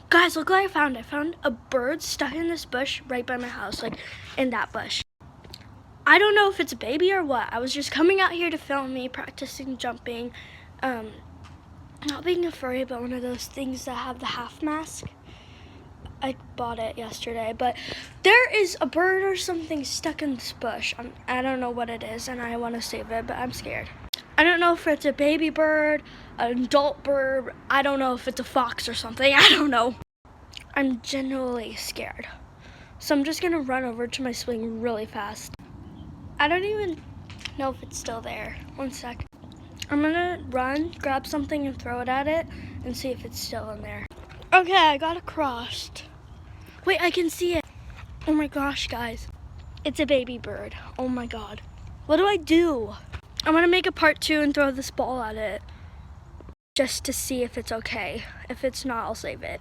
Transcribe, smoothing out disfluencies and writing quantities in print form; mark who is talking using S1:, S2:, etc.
S1: Guys, look what I found. I found a bird stuck in this bush right by my house, like in that bush. I don't know if it's a baby or what. I was just coming out here to film me practicing jumping. Not being a furry, but one of those things that have the half mask. I bought it yesterday, but there is a bird or something stuck in this bush. I don't know what it is, and I want to save it, but I'm scared. I don't know if it's a baby bird, an adult bird. I don't know if it's a fox or something. I don't know. I'm genuinely scared. So I'm just gonna run over to my swing really fast. I don't even know if it's still there. One sec. I'm gonna run, grab something and throw it at it and see if it's still in there. Okay, I got it crossed. Wait, I can see it. Oh my gosh, guys. It's a baby bird. Oh my god. What do I do? I'm gonna make a part 2 and throw this ball at it just to see if it's okay. If it's not, I'll save it.